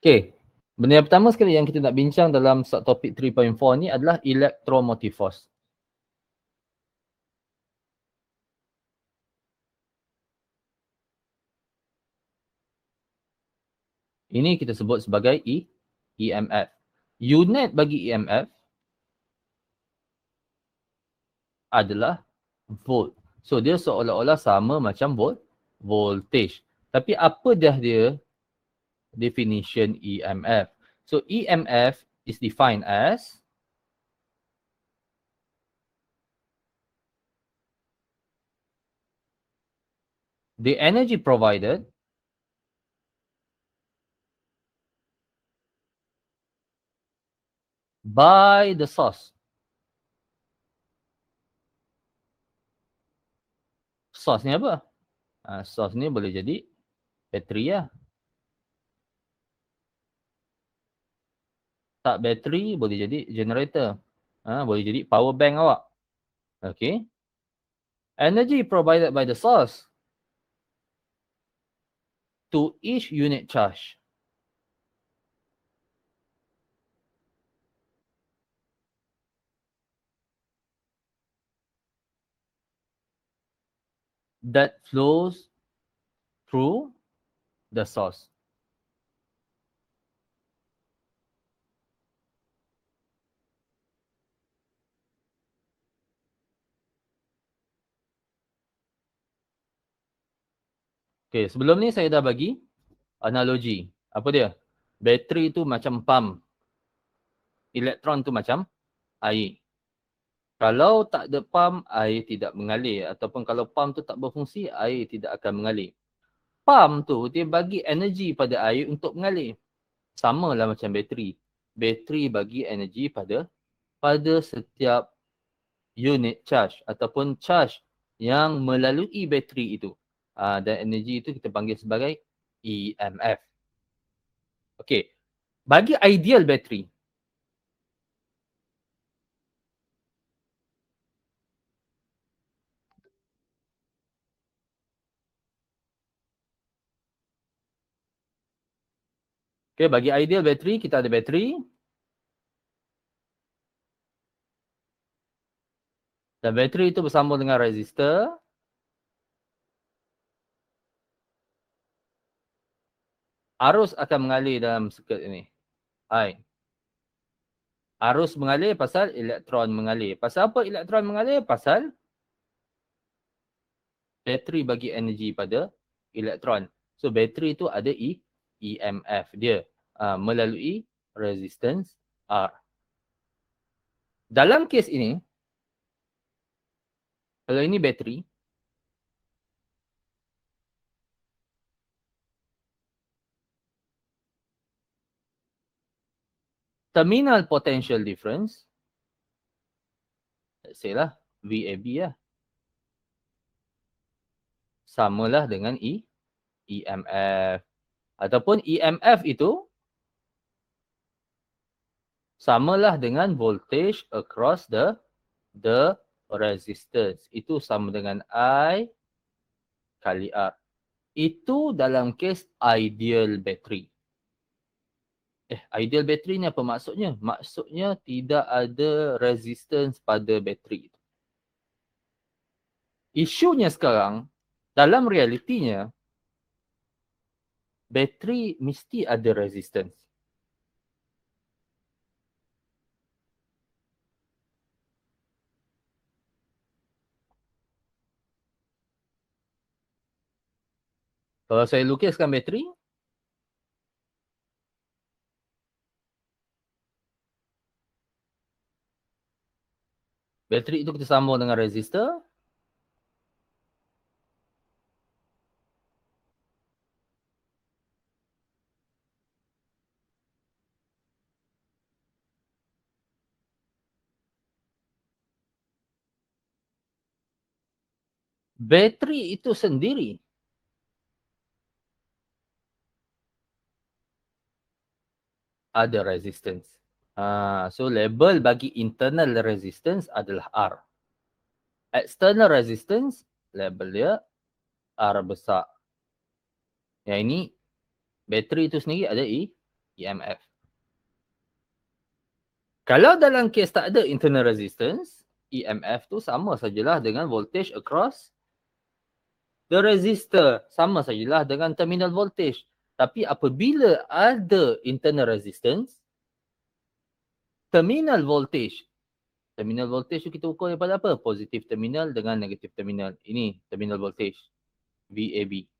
Okey, benda yang pertama sekali yang kita nak bincang dalam subtopik 3.4 ni adalah electromotive force. Ini kita sebut sebagai EMF. Unit bagi EMF adalah volt. So dia seolah-olah sama macam voltage. Tapi apa dah dia definition EMF? So EMF is defined as the energy provided by the source. Source ni apa? Source ni boleh jadi bateri lah. Tak bateri boleh jadi generator. Boleh jadi power bank awak. Okay. Energy provided by the source to each unit charge. That flows through the source. Okay, sebelum ni saya dah bagi analogi. Apa dia? Bateri tu macam pump. Elektron tu macam air. Kalau tak ada pump, air tidak mengalir. Ataupun kalau pump tu tak berfungsi, air tidak akan mengalir. Pump tu dia bagi energi pada air untuk mengalir. Sama lah macam bateri. Bateri bagi energi pada setiap unit charge ataupun charge yang melalui bateri itu. Dan energi itu kita panggil sebagai EMF. Okey. Bagi ideal bateri, bagi ideal bateri, kita ada bateri dan bateri itu bersambung dengan resistor. Arus akan mengalir dalam sirkuit ini. I. Arus mengalir pasal elektron mengalir. Pasal apa elektron mengalir? Pasal bateri bagi energi pada elektron. So bateri itu ada EMF dia melalui resistance R. Dalam kes ini, kalau ini bateri, terminal potential difference, let's say lah, VAB lah, samalah dengan EMF. Ataupun EMF itu samalah dengan voltage across the resistance. Itu sama dengan I kali R. Itu dalam kes ideal battery. Ideal battery ni apa maksudnya? Maksudnya tidak ada resistance pada bateri itu. Isunya sekarang, dalam realitinya, bateri mesti ada resistance. Kalau saya lukiskan bateri, bateri itu kita sambung dengan resistor. Bateri itu sendiri ada resistance. So label bagi internal resistance adalah R. External resistance, label dia R besar. Yang ini, bateri itu sendiri ada EMF. Kalau dalam kes tak ada internal resistance, EMF tu sama sajalah dengan voltage across the resistor. Sama sajalah dengan terminal voltage. Tapi apabila ada internal resistance, terminal voltage tu kita ukur daripada apa? Positif terminal dengan negatif terminal. Ini terminal voltage, VAB.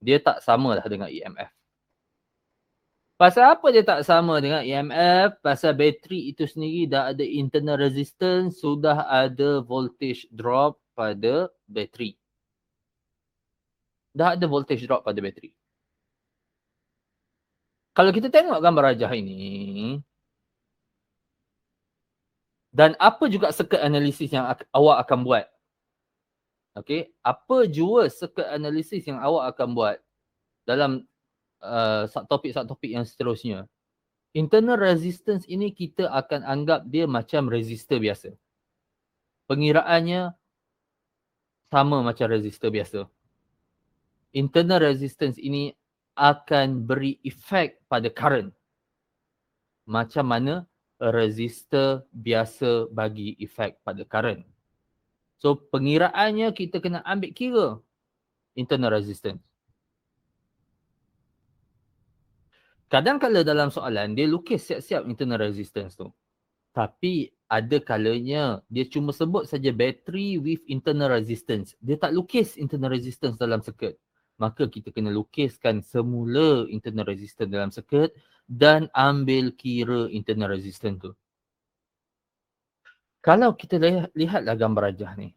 Dia tak samalah dengan EMF. Pasal apa dia tak sama dengan EMF? Pasal bateri itu sendiri dah ada internal resistance, sudah ada voltage drop pada bateri. Dah ada voltage drop pada bateri. Kalau kita tengok gambar rajah ini, dan apa juga circuit analisis yang awak akan buat? Okey, apa jua circuit analisis yang awak akan buat dalam topik yang seterusnya? Internal resistance ini kita akan anggap dia macam resistor biasa. Pengiraannya sama macam resistor biasa. Internal resistance ini akan beri efek pada current. Macam mana resistor biasa bagi efek pada current. So pengiraannya kita kena ambil kira internal resistance. Kadang-kadang dalam soalan dia lukis siap-siap internal resistance tu. Tapi ada kalanya dia cuma sebut saja battery with internal resistance. Dia tak lukis internal resistance dalam circuit. Maka kita kena lukiskan semula internal resistance dalam circuit dan ambil kira internal resistance tu. Kalau kita lihatlah gambar rajah ni.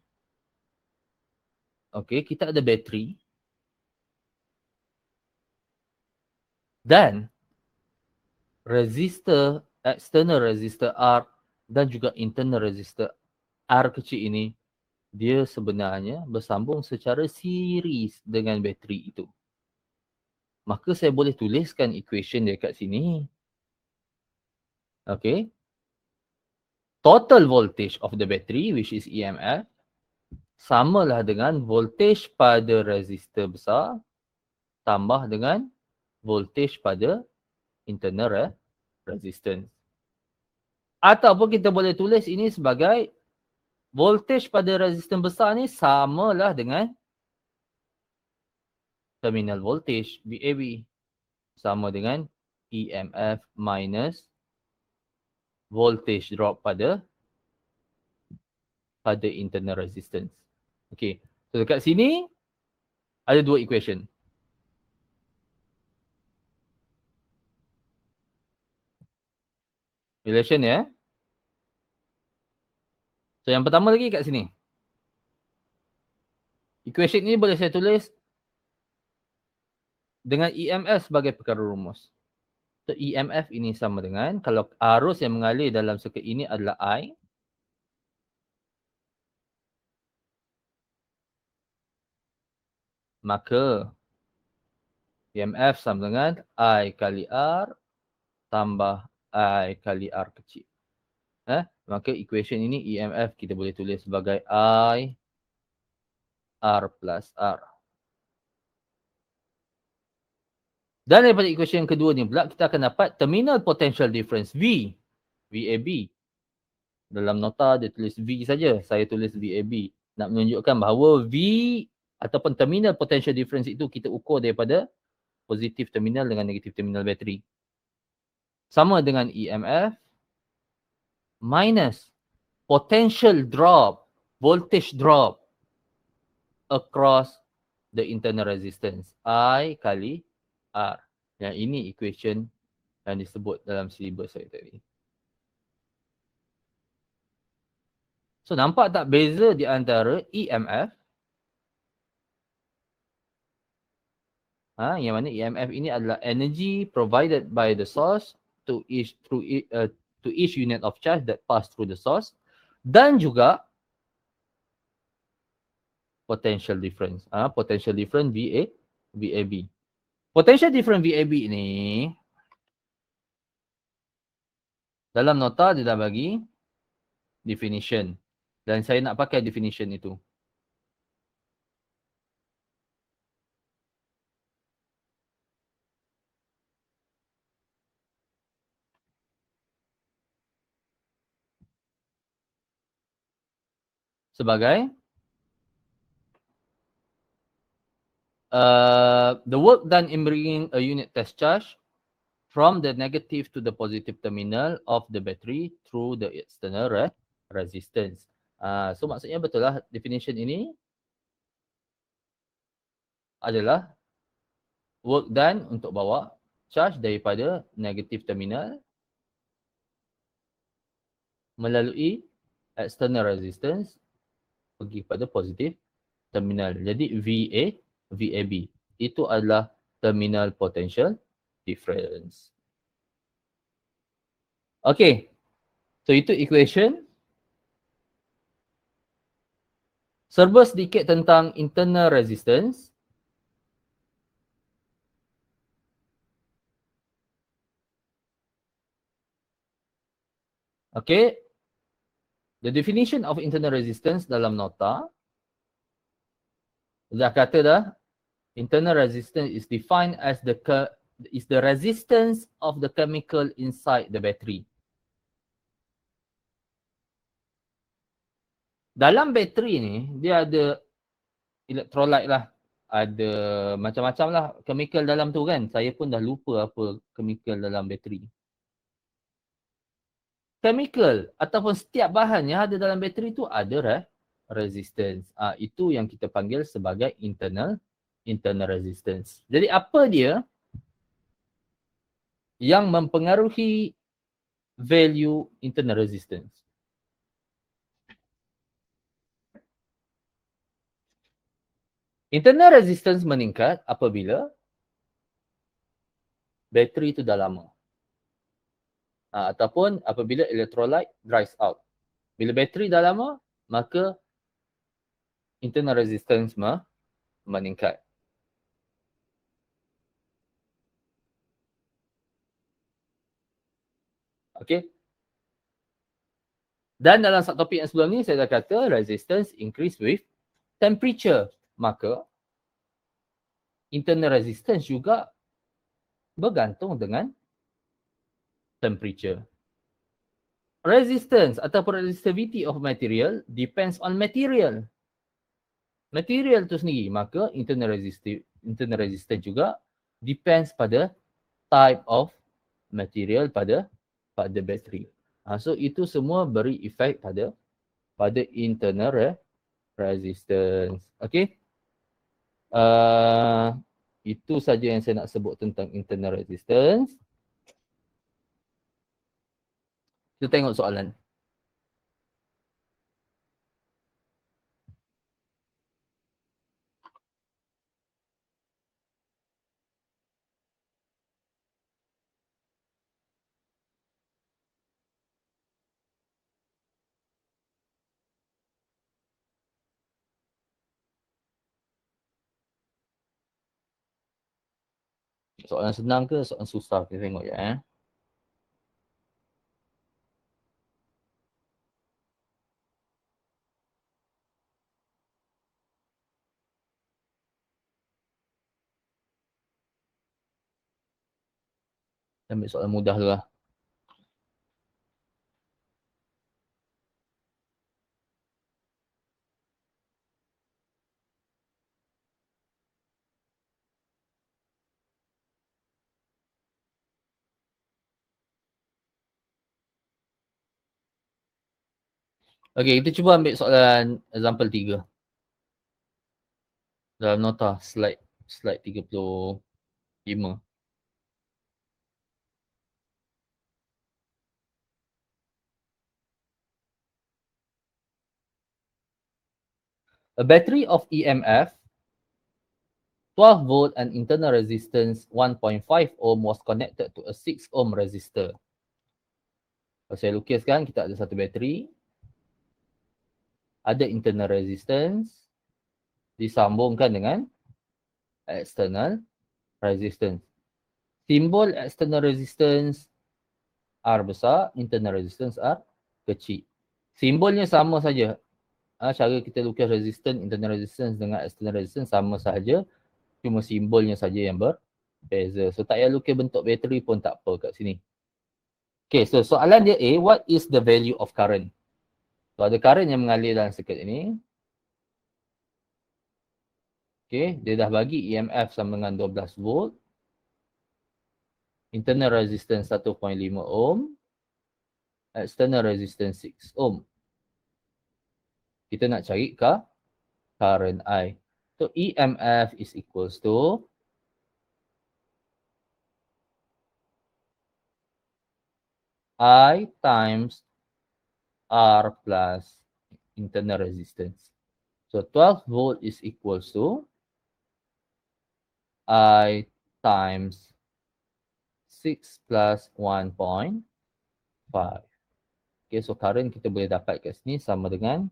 Okey, kita ada bateri dan resistor, external resistor R dan juga internal resistor R kecil ini, dia sebenarnya bersambung secara series dengan bateri itu. Maka saya boleh tuliskan equation dia kat sini. Okay. Total voltage of the battery, which is EMF, samalah dengan voltage pada resistor besar tambah dengan voltage pada internal resistance. Ataupun kita boleh tulis ini sebagai voltage pada resistor besar ni samalah dengan terminal voltage VAB. Sama dengan EMF minus voltage drop pada internal resistance. Okay. So dekat sini ada dua equation. Relation ya. So yang pertama lagi kat sini. Equation ni boleh saya tulis dengan EMF sebagai perkara rumus. So EMF ini sama dengan, kalau arus yang mengalir dalam circuit ini adalah I, maka EMF sama dengan I kali R tambah I kali R kecil. Maka equation ini EMF kita boleh tulis sebagai I R plus R. Dan daripada equation yang kedua ni pula, kita akan dapat terminal potential difference V, VAB. Dalam nota dia tulis V saja, saya tulis VAB. Nak menunjukkan bahawa V ataupun terminal potential difference itu kita ukur daripada positif terminal dengan negatif terminal bateri. Sama dengan EMF minus potential drop, voltage drop across the internal resistance. I kali R. Yang ini equation yang disebut dalam syllabus saya tadi. So nampak tak beza di antara EMF, yang mana EMF ini adalah energy provided by the source to each unit of charge that pass through the source, dan juga potential difference. Potential difference VAB. Potential difference VAB ini dalam nota dia dah bagi definition. Dan saya nak pakai definition itu. sebagai the work done in bringing a unit test charge from the negative to the positive terminal of the battery through the external resistance. So maksudnya betul lah definition ini adalah work done untuk bawa charge daripada negative terminal melalui external resistance pergi pada positive terminal. Jadi VAB itu adalah terminal potential difference. Okay, so itu equation. Serba sedikit tentang internal resistance. Okay, the definition of internal resistance dalam nota dah kata dah, internal resistance is defined as the resistance of the chemical inside the battery. Dalam bateri ni, dia ada electrolyte lah. Ada macam-macam lah chemical dalam tu kan. Saya pun dah lupa apa chemical dalam bateri. Chemical ataupun setiap bahan yang ada dalam bateri tu ada resistance. Itu yang kita panggil sebagai internal resistance. Jadi apa dia yang mempengaruhi value internal resistance? Internal resistance meningkat apabila bateri itu dah lama. Ataupun apabila electrolyte dries out. Bila bateri dah lama, maka internal resistance meningkat. Okay. Dan dalam satu topik yang sebelum ni, saya dah kata resistance increase with temperature. Maka internal resistance juga bergantung dengan temperature. Resistance ataupun resistivity of material depends on material. Material tu sendiri, maka internal resistance juga depends pada type of material pada bateri. So itu semua beri efek pada internal resistance. Okay. Itu saja yang saya nak sebut tentang internal resistance. Kita tengok soalan. Soalan senang ke soalan susah? Kita tengok ya. Ambil soalan mudah dulu lah. Okay, kita cuba ambil soalan example 3. Dalam nota slide 35. A battery of EMF 12 volt and internal resistance 1.5 ohm was connected to a 6 ohm resistor. Kalau saya lukiskan, kita ada satu bateri. Ada internal resistance disambungkan dengan external resistance. Simbol external resistance R besar, internal resistance R kecil. Simbolnya sama saja. Cara kita lukis resistance, internal resistance dengan external resistance sama saja. Cuma simbolnya saja yang berbeza. So tak payah lukis bentuk bateri pun tak apa kat sini. Okay, so soalan dia A, what is the value of current? So, ada current yang mengalir dalam circuit ini. Okay, dia dah bagi EMF sama dengan 12 volt. Internal resistance 1.5 ohm. External resistance 6 ohm. Kita nak cari current I. So, EMF is equals to I times R plus internal resistance. So 12 volt is equals to I times 6 plus 1.5. Okay, so current kita boleh dapat kat sini sama dengan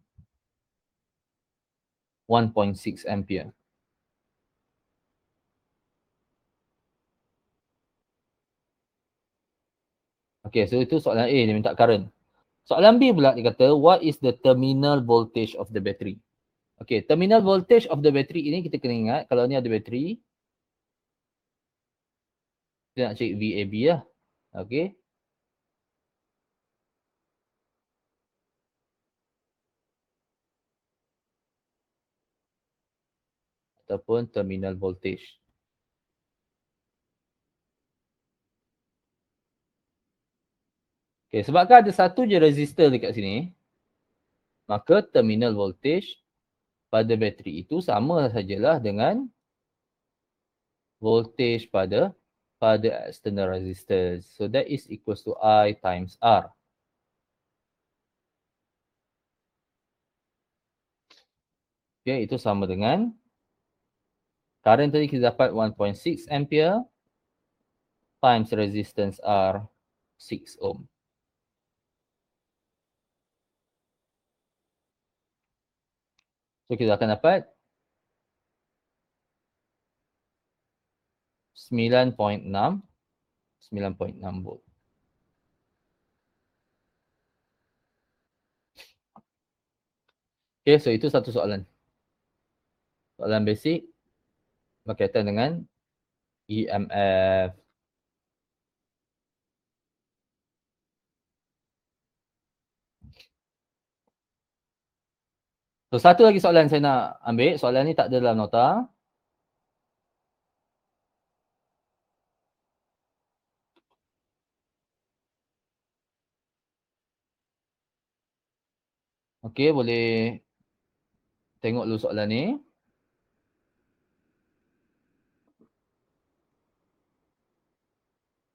1.6 ampere. Okay, so itu soalan A, dia minta current. Soalan B pula dia kata, what is the terminal voltage of the battery? Okay, terminal voltage of the battery ini kita kena ingat, kalau ni ada bateri, kita nak cari VAB lah. Okay. Ataupun terminal voltage. Okay, sebabkan ada satu je resistor dekat sini, maka terminal voltage pada bateri itu sama sajalah dengan voltage pada external resistance. So that is equals to I times R. Okay, itu sama dengan current tadi kita dapat 1.6 ampere times resistance R 6 ohm. So kita akan dapat 9.6 volt. Okay, so itu satu soalan. Soalan basic berkaitan dengan EMF. So satu lagi soalan saya nak ambil. Soalan ni tak ada dalam nota. Okey, boleh tengok dulu soalan ni.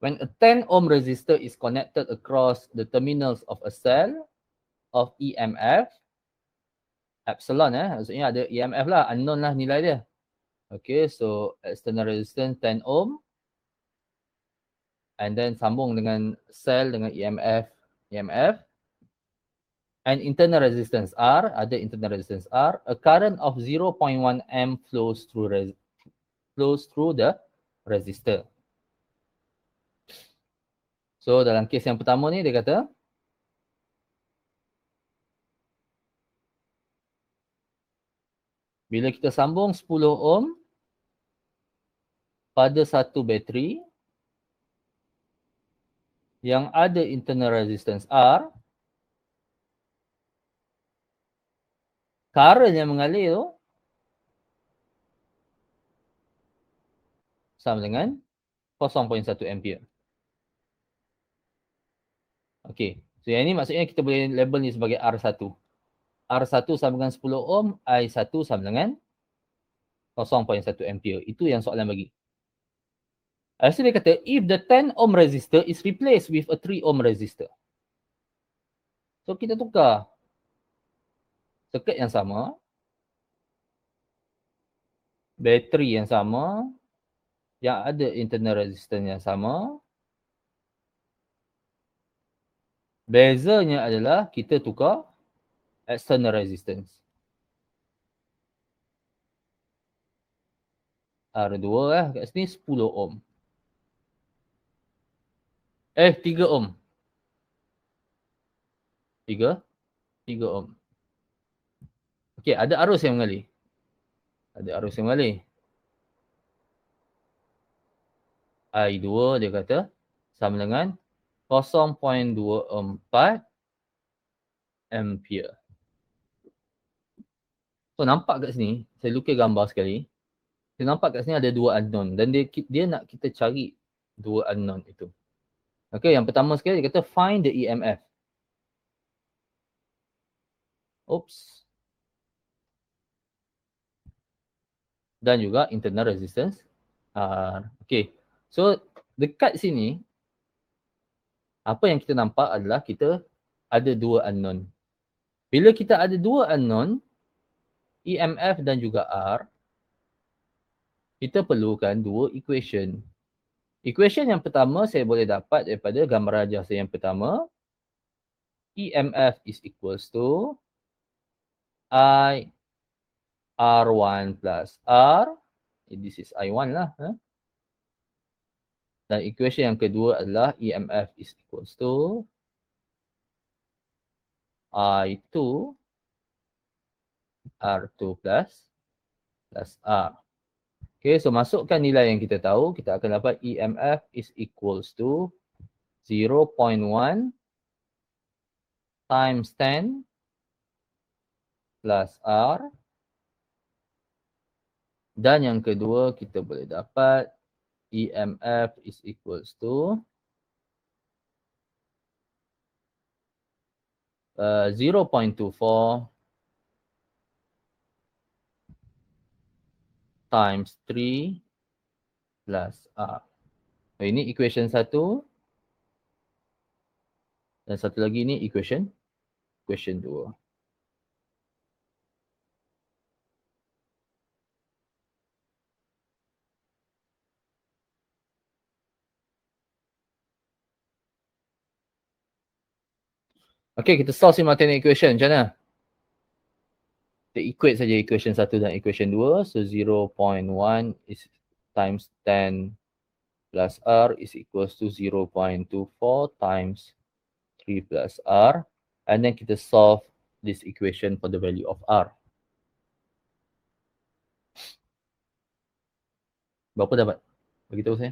When a 10 ohm resistor is connected across the terminals of a cell of EMF, epsilon maksudnya ada EMF lah, unknown lah nilai dia. Okay, so external resistance 10 ohm. And then sambung dengan cell dengan EMF. And internal resistance R, ada internal resistance R. A current of 0.1 amp flows through the resistor. So dalam kes yang pertama ni dia kata, bila kita sambung 10 ohm pada satu bateri yang ada internal resistance R, current yang mengalir tu sama dengan 0.1 ampere. Okey, so yang ni maksudnya kita boleh label ni sebagai R1. R1 sama dengan 10 ohm, I1 sama dengan 0.1 ampere. Itu yang soalan bagi. Lepas tu dia kata, if the 10 ohm resistor is replaced with a 3 ohm resistor. So kita tukar circuit yang sama, bateri yang sama, yang ada internal resistance yang sama. Bezanya adalah kita tukar external resistance. R2 kat sini 10 ohm. 3 ohm. 3 ohm. Okey, ada arus yang mengalir. Ada arus yang mengalir. I2 dia kata sama dengan 0.24 ampere. So nampak kat sini, saya lukis gambar sekali. Kita nampak kat sini ada dua unknown dan dia nak kita cari dua unknown itu. Okay, yang pertama sekali dia kata find the EMF. Oops. Dan juga internal resistance. Okay, so dekat sini, apa yang kita nampak adalah kita ada dua unknown. Bila kita ada dua unknown, EMF dan juga R, kita perlukan dua equation. Equation yang pertama saya boleh dapat daripada gambar rajah saya yang pertama. EMF is equals to I R1 plus R. This is I1 lah. Dan equation yang kedua adalah EMF is equals to I2 R2 plus R. Okay, so masukkan nilai yang kita tahu, kita akan dapat EMF is equals to 0.1 times 10 plus R. Dan yang kedua, kita boleh dapat EMF is equals to 0.24 times 3 plus R. So, ini equation 1. Dan satu lagi ni equation 2. Okay, kita solve simultaneous equation. Macam mana? Kita equate saja equation 1 dan equation 2. So 0.1 is times 10 plus R is equals to 0.24 times 3 plus R. And then kita solve this equation for the value of R. Berapa dapat? Beritahu saya.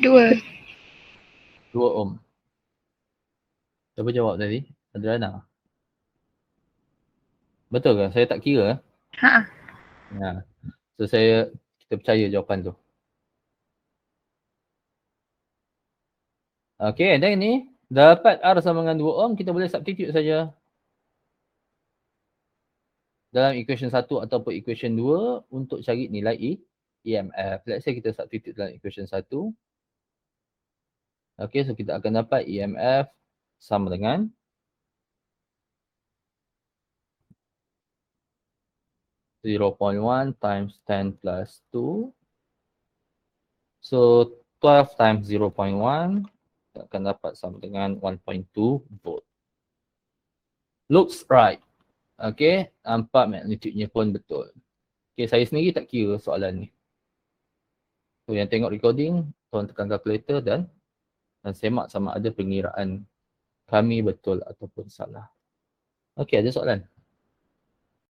Dua. 2 ohm. Siapa jawab tadi? Adriana. Betul ke? Saya tak kira. Ha. Ya. So kita percaya jawapan tu. Okay, dan ini dapat R sama dengan 2 ohm, kita boleh substitute saja dalam equation 1 ataupun equation 2 untuk cari nilai EMF. Let's say kita substitute dalam equation 1. Okay, so kita akan dapat EMF sama dengan 0.1 times 10 plus 2. So 12 times 0.1 kita akan dapat sama dengan 1.2 volt. Looks right. Okay, nampak magnitude-nya pun betul. Okay, saya sendiri tak kira soalan ni. So yang tengok recording, tolong tekan calculator dan semak sama ada pengiraan kami betul ataupun salah. Okay, ada soalan?